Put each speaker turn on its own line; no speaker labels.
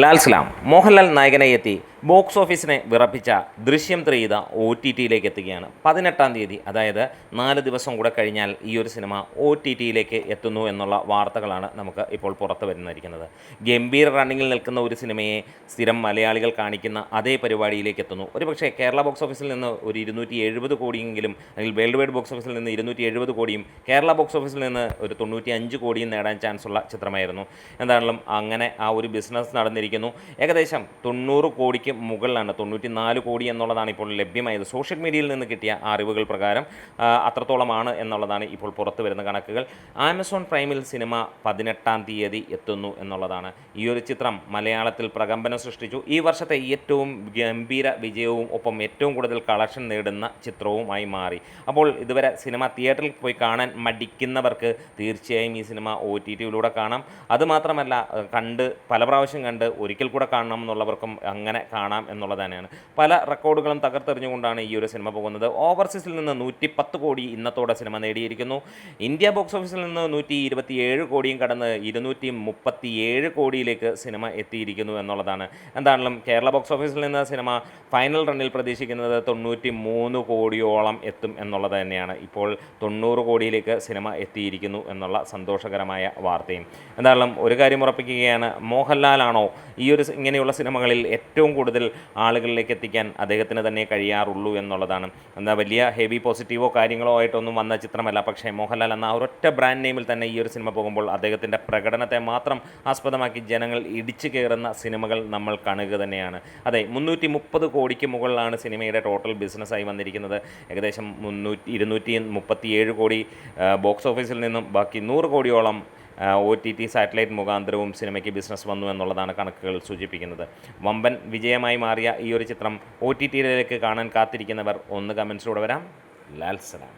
ലാൽ സലാം മോഹൻലാൽ നായകനായി എത്തി ബോക്സ് ഓഫീസിനെ വിറപ്പിച്ച ദൃശ്യം 3 ഇതാ OTTയിലേക്ക് എത്തുകയാണ്. 18-ാം തീയതി, അതായത് 4 ദിവസം കൂടെ കഴിഞ്ഞാൽ ഈ ഒരു സിനിമ OTTയിലേക്ക് എത്തുന്നു എന്നുള്ള വാർത്തകളാണ് നമുക്ക് ഇപ്പോൾ പുറത്തു വരുന്നിരിക്കുന്നത്. ഗംഭീര റണ്ണിങ്ങിൽ നിൽക്കുന്ന ഒരു സിനിമയെ സ്ഥിരം മലയാളികൾ കാണിക്കുന്ന അതേ പരിപാടിയിലേക്ക് എത്തുന്നു. ഒരുപക്ഷേ കേരള ബോക്സ് ഓഫീസിൽ നിന്ന് ഒരു 270 കോടിയെങ്കിലും, അല്ലെങ്കിൽ വേൾഡ് വൈഡ് ബോക്സ് ഓഫീസിൽ നിന്ന് 270 കോടിയും കേരള ബോക്സ് ഓഫീസിൽ നിന്ന് ഒരു 95 കോടിയും നേടാൻ ചാൻസുള്ള ചിത്രമായിരുന്നു. എന്തായാലും അങ്ങനെ ആ ഒരു ബിസിനസ് നടന്നിരിക്കുന്നു. ഏകദേശം 90 കോടിക്ക് മുകളിലാണ്, 94 കോടി എന്നുള്ളതാണ് ഇപ്പോൾ ലഭ്യമായത്. സോഷ്യൽ മീഡിയയിൽ നിന്ന് കിട്ടിയ അറിവുകൾ പ്രകാരം അത്രത്തോളമാണ് എന്നുള്ളതാണ് ഇപ്പോൾ പുറത്തു വരുന്ന കണക്കുകൾ. ആമസോൺ പ്രൈമിൽ സിനിമ 18-ാം തീയതി എത്തുന്നു എന്നുള്ളതാണ്. ഈ ഒരു ചിത്രം മലയാളത്തിൽ പ്രകമ്പനം സൃഷ്ടിച്ചു. ഈ വർഷത്തെ ഏറ്റവും ഗംഭീര വിജയവും ഒപ്പം ഏറ്റവും കൂടുതൽ കളക്ഷൻ നേടുന്ന ചിത്രവുമായി മാറി. അപ്പോൾ ഇതുവരെ സിനിമ തിയേറ്ററിൽ പോയി കാണാൻ മടിക്കുന്നവർക്ക് തീർച്ചയായും ഈ സിനിമ OTTയിലൂടെ കാണാം. അതുമാത്രമല്ല, പല പ്രാവശ്യം കണ്ട് ഒരിക്കൽ കൂടെ കാണണം എന്നുള്ളവർക്കും അങ്ങനെ കാണാം എന്നുള്ളത് തന്നെയാണ്. പല റെക്കോർഡുകളും തകർത്തെറിഞ്ഞുകൊണ്ടാണ് ഈ ഒരു സിനിമ പോകുന്നത്. ഓവർസീസിൽ നിന്ന് 110 കോടി ഇന്നത്തോടെ സിനിമ നേടിയിരിക്കുന്നു. ഇന്ത്യ ബോക്സ് ഓഫീസിൽ നിന്ന് 127 കോടിയും കടന്ന് 237 കോടിയിലേക്ക് സിനിമ എത്തിയിരിക്കുന്നു എന്നുള്ളതാണ്. എന്താണെങ്കിലും കേരള ബോക്സ് ഓഫീസിൽ നിന്ന് സിനിമ ഫൈനൽ റണ്ണിൽ പ്രതീക്ഷിക്കുന്നത് 93 കോടിയോളം എത്തും എന്നുള്ളത് തന്നെയാണ്. ഇപ്പോൾ 90 കോടിയിലേക്ക് സിനിമ എത്തിയിരിക്കുന്നു എന്നുള്ള സന്തോഷകരമായ വാർത്തയും. എന്തായാലും ഒരു കാര്യം ഉറപ്പിക്കുകയാണ്, മോഹൻലാലാണോ ഇങ്ങനെയുള്ള സിനിമകളിൽ ഏറ്റവും കൂടുതൽ ആളുകളിലേക്ക് എത്തിക്കാൻ അദ്ദേഹത്തിന് തന്നെ കഴിയാറുള്ളൂ എന്നുള്ളതാണ്. വലിയ ഹെവി പോസിറ്റീവോ കാര്യങ്ങളോ ആയിട്ടൊന്നും വന്ന ചിത്രമല്ല. പക്ഷേ മോഹൻലാൽ എന്ന ഒരൊറ്റ ബ്രാൻഡ് നെയിമിൽ തന്നെ ഈ ഒരു സിനിമ പോകുമ്പോൾ അദ്ദേഹത്തിൻ്റെ പ്രകടനത്തെ മാത്രം ആസ്പദമാക്കി ജനങ്ങൾ ഇടിച്ചു കയറുന്ന സിനിമകൾ നമ്മൾ കാണുക തന്നെയാണ്. അതെ, 330 കോടിക്ക് മുകളിലാണ് സിനിമയുടെ ടോട്ടൽ ബിസിനസ്സായി വന്നിരിക്കുന്നത്. ഏകദേശം 237 കോടി ബോക്സ് ഓഫീസിൽ നിന്നും ബാക്കി 100 കോടിയോളം OTT സാറ്റലൈറ്റ് മുഖാന്തരവും സിനിമയ്ക്ക് ബിസിനസ് വന്നു എന്നുള്ളതാണ് കണക്കുകൾ സൂചിപ്പിക്കുന്നത്. വമ്പൻ വിജയമായി മാറിയ ഈ ഒരു ചിത്രം OTTയിലേക്ക് കാണാൻ കാത്തിരിക്കുന്നവർ ഒന്ന് കമൻസിലൂടെ വരാം. ലാൽ സലാം.